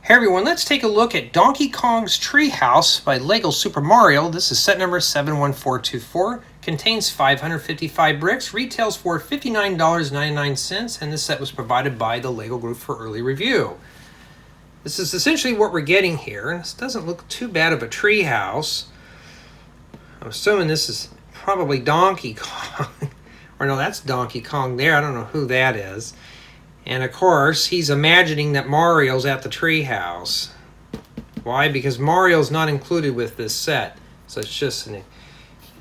Hey everyone, let's take a look at Donkey Kong's Treehouse by LEGO Super Mario. This is set number 71424. Contains 555 bricks, retails for $59.99, and this set was provided by the LEGO Group for early review. This is essentially what we're getting here. This doesn't look too bad of a treehouse. I'm assuming this is probably Donkey Kong. Or no, that's Donkey Kong there. I don't know who that is. And of course, he's imagining that Mario's at the treehouse. Why? Because Mario's not included with this set. So it's just an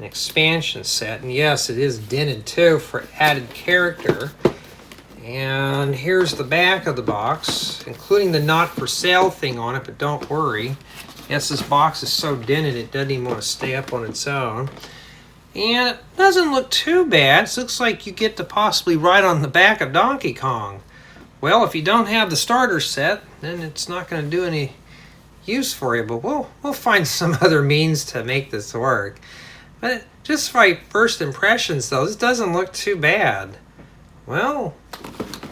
expansion set. And yes, it is dented too for added character. And here's the back of the box, including the not for sale thing on it, but don't worry. Yes, this box is so dented it doesn't even want to stay up on its own. And it doesn't look too bad. It looks like you get to possibly ride on the back of Donkey Kong. Well, if you don't have the starter set, then it's not going to do any use for you. But we'll find some other means to make this work. But just by first impressions, though, this doesn't look too bad. Well,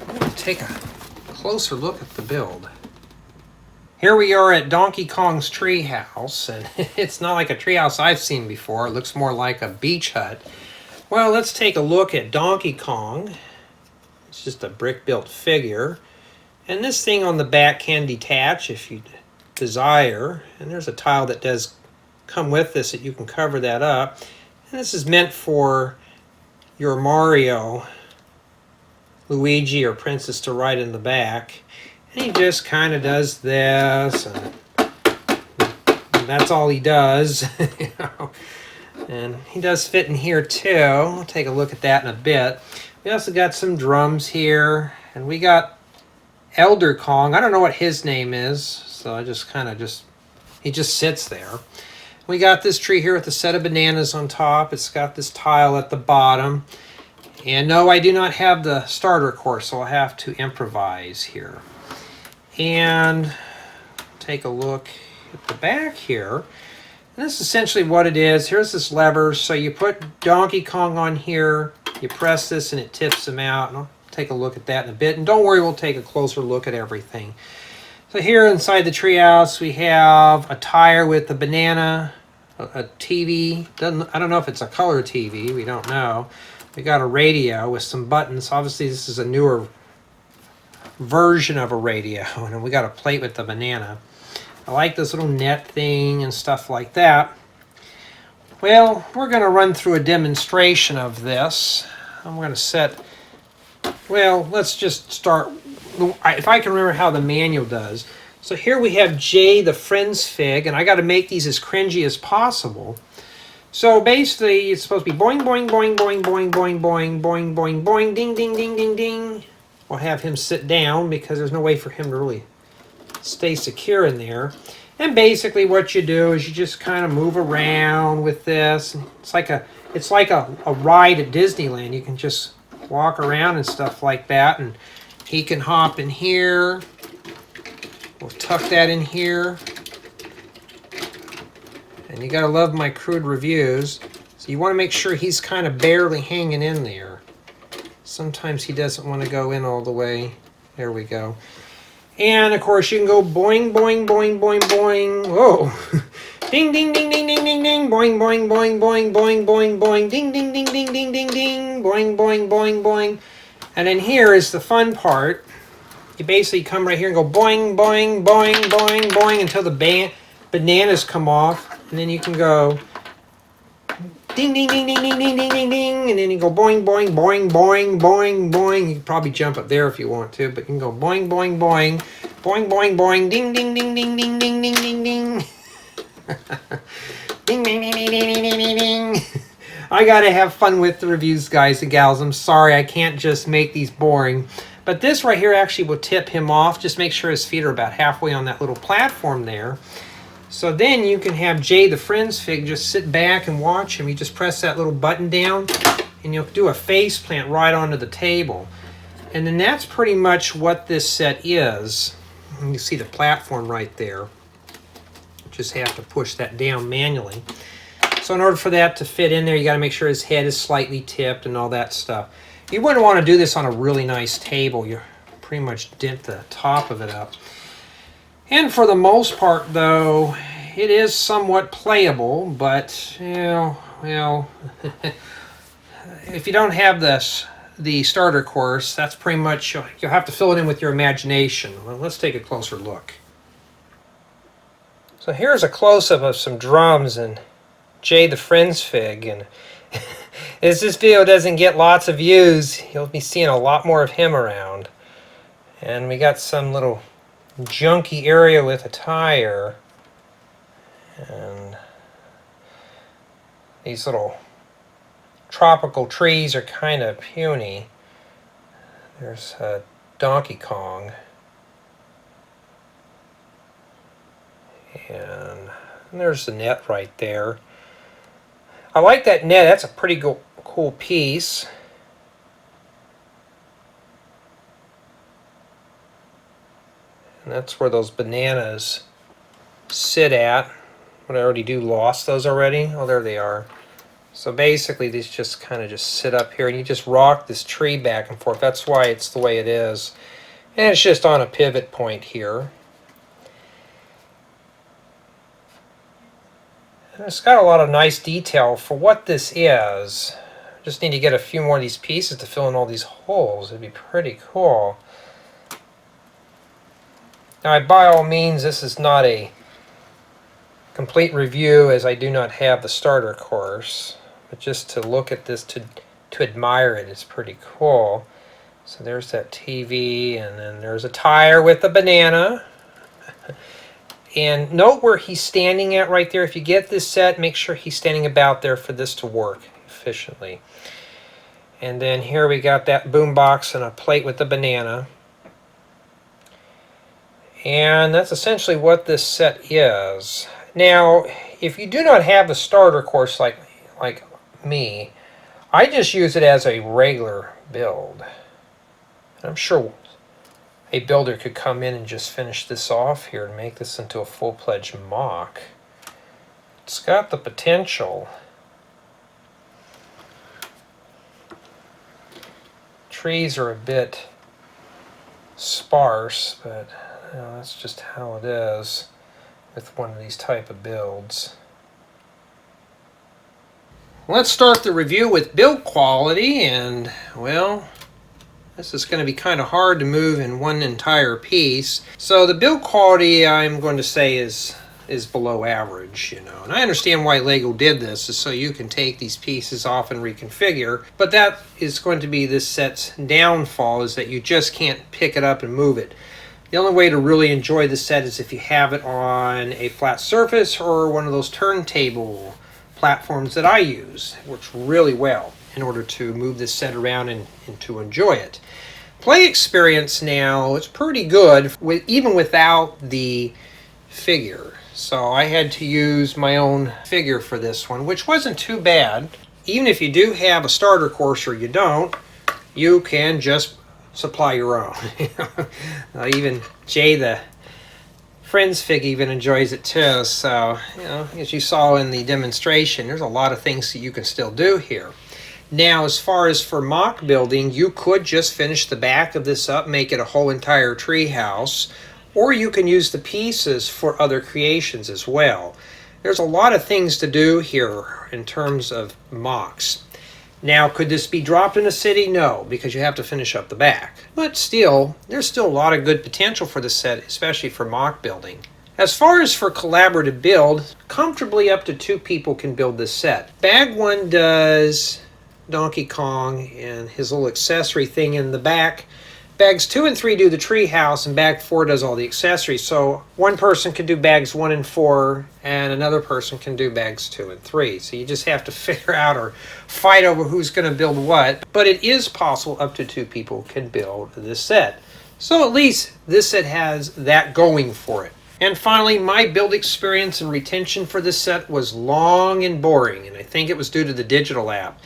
let's take a closer look at the build. Here we are at Donkey Kong's treehouse, and it's not like a treehouse I've seen before. It looks more like a beach hut. Well, let's take a look at Donkey Kong. It's just a brick-built figure. And this thing on the back can detach if you desire. And there's a tile that does come with this that you can cover that up. And this is meant for your Mario, Luigi, or Princess to ride in the back. And he just kind of does this. And that's all he does. You know? And he does fit in here too. We'll take a look at that in a bit. We also got some drums here, and we got Elder Kong. I don't know what his name is, so I just he just sits there. We got this tree here with a set of bananas on top. It's got this tile at the bottom. And no, I do not have the starter course, so I'll have to improvise here. And take a look at the back here. And this is essentially what it is. Here's this lever. So you put Donkey Kong on here, you press this and it tips him out. And I'll take a look at that in a bit. And don't worry, we'll take a closer look at everything. So here inside the treehouse, we have a tire with a banana, a TV. I don't know if it's a color TV. We don't know. We got a radio with some buttons. Obviously, this is a newer version of a radio. And we got a plate with the banana. I like this little net thing and stuff like that. Well, we're going to run through a demonstration of this. I'm going to set, well, let's just start, if I can remember how the manual does. So here we have Jay the Friends Fig, and I got to make these as cringy as possible. So basically, it's supposed to be boing, boing, boing, boing, boing, boing, boing, boing, boing, boing, ding, ding, ding, ding, ding. We'll have him sit down because there's no way for him to really stay secure in there. And basically what you do is you just kind of move around with this. It's like a ride at Disneyland. You can just walk around and stuff like that, and he can hop in here. We'll tuck that in here. And you gotta love my crude reviews. So you want to make sure he's kind of barely hanging in there. Sometimes he doesn't want to go in all the way. There we go. And of course you can go boing, boing, boing, boing, boing. Whoa. Ding, ding, ding, ding, ding, ding, ding. Boing, boing, boing, boing, boing, boing, boing. Ding, ding, ding, ding, ding, ding, ding. Boing, boing, boing, boing. And then here is the fun part. You basically come right here and go boing, boing, boing, boing, boing until the bananas come off. And then you can go ding, ding, ding, ding, ding, ding, ding, ding, ding. And then you go boing, boing, boing, boing, boing, boing. You can probably jump up there if you want to, but you can go boing, boing, boing, boing, boing, boing, ding, ding, ding, ding, ding, ding, ding, ding, ding. Ding, ding, ding, ding, ding, ding, ding, ding. I gotta have fun with the reviews, guys and gals. I'm sorry, I can't just make these boring. But this right here actually will tip him off. Just make sure his feet are about halfway on that little platform there. So then you can have Jay the Friends Fig just sit back and watch him. You just press that little button down and you'll do a face plant right onto the table. And then that's pretty much what this set is. And you see the platform right there. Just have to push that down manually. So in order for that to fit in there, you got to make sure his head is slightly tipped and all that stuff. You wouldn't want to do this on a really nice table. You pretty much dent the top of it up. And for the most part, though, it is somewhat playable, but, you know, well, if you don't have the starter course, that's pretty much, you'll have to fill it in with your imagination. Well, let's take a closer look. So here's a close-up of some drums and Jay the Friends Fig, and as this video doesn't get lots of views, you'll be seeing a lot more of him around. And we got some little junky area with a tire, and these little tropical trees are kind of puny. There's Donkey Kong, and there's the net right there. I like that net. That's a pretty cool piece. And that's where those bananas sit at. What I already lost those already. Oh, there they are. So basically these just kind of just sit up here, and you just rock this tree back and forth. That's why it's the way it is. And it's just on a pivot point here. And it's got a lot of nice detail for what this is. Just need to get a few more of these pieces to fill in all these holes. It'd be pretty cool. Now, by all means, this is not a complete review, as I do not have the starter course. But just to look at this, to admire it, is pretty cool. So there's that TV, and then there's a tire with a banana. And note where he's standing at right there. If you get this set, make sure he's standing about there for this to work efficiently. And then here we got that boom box and a plate with the banana. And that's essentially what this set is. Now, if you do not have a starter course like me, I just use it as a regular build. I'm sure a builder could come in and just finish this off here and make this into a full-fledged mock. It's got the potential. Trees are a bit sparse, but you know, that's just how it is with one of these type of builds. Let's start the review with build quality, and well, this is going to be kind of hard to move in one entire piece. So the build quality, I'm going to say, is below average, you know. And I understand why Lego did this, is so you can take these pieces off and reconfigure. But that is going to be this set's downfall, is that you just can't pick it up and move it. The only way to really enjoy the set is if you have it on a flat surface or one of those turntable platforms that I use. It works really well in order to move this set around and to enjoy it. Play experience now is pretty good, even without the figure. So I had to use my own figure for this one, which wasn't too bad. Even if you do have a starter course or you don't, you can just supply your own. Even Jay the Friends Fig even enjoys it too. So, you know, as you saw in the demonstration, there's a lot of things that you can still do here. Now, as far as for mock building, you could just finish the back of this up, make it a whole entire tree house, or you can use the pieces for other creations as well. There's a lot of things to do here in terms of mocks. Now, could this be dropped in a city? No, because you have to finish up the back. But still, there's still a lot of good potential for the set, especially for mock building. As far as for collaborative build, comfortably up to 2 people can build this set. Bag 1 does Donkey Kong and his little accessory thing in the back. Bags 2 and 3 do the tree house, and bag 4 does all the accessories. So one person can do bags 1 and 4, and another person can do bags 2 and 3. So you just have to figure out or fight over who's going to build what. But it is possible up to 2 people can build this set. So at least this set has that going for it. And finally, my build experience and retention for this set was long and boring, and I think it was due to the digital app.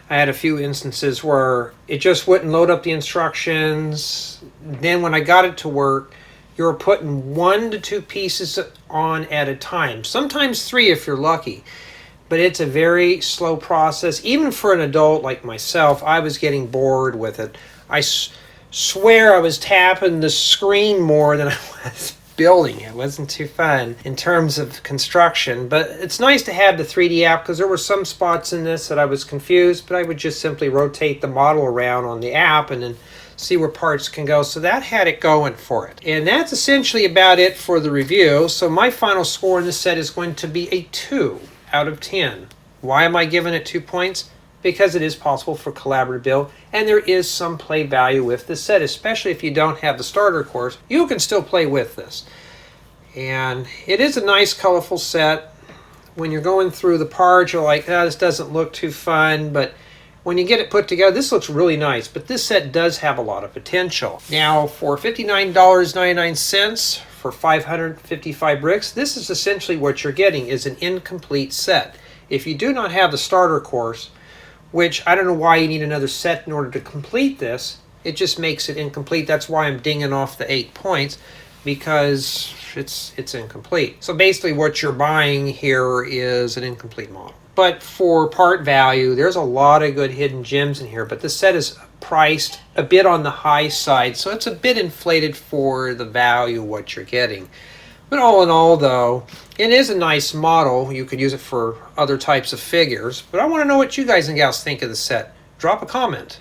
I had a few instances where it just wouldn't load up the instructions. Then when I got it to work, you were putting 1 to 2 pieces on at a time. Sometimes 3 if you're lucky. But it's a very slow process. Even for an adult like myself, I was getting bored with it. I swear I was tapping the screen more than I was building. It wasn't too fun in terms of construction, but it's nice to have the 3D app because there were some spots in this that I was confused, but I would just simply rotate the model around on the app and then see where parts can go. So that had it going for it. And that's essentially about it for the review. So my final score in this set is going to be a 2 out of 10. Why am I giving it 2 points? Because it is possible for collaborative build, and there is some play value with this set, especially if you don't have the starter course. You can still play with this. And it is a nice, colorful set. When you're going through the parts, you're like, oh, this doesn't look too fun, but when you get it put together, this looks really nice, but this set does have a lot of potential. Now, for $59.99 for 555 bricks, this is essentially what you're getting, is an incomplete set. If you do not have the starter course, which I don't know why you need another set in order to complete this, it just makes it incomplete. That's why I'm dinging off the 8 points, because it's incomplete. So basically what you're buying here is an incomplete model. But for part value, there's a lot of good hidden gems in here, but this set is priced a bit on the high side, so it's a bit inflated for the value of what you're getting. But all in all, though, it is a nice model. You could use it for other types of figures. But I want to know what you guys and gals think of the set. Drop a comment.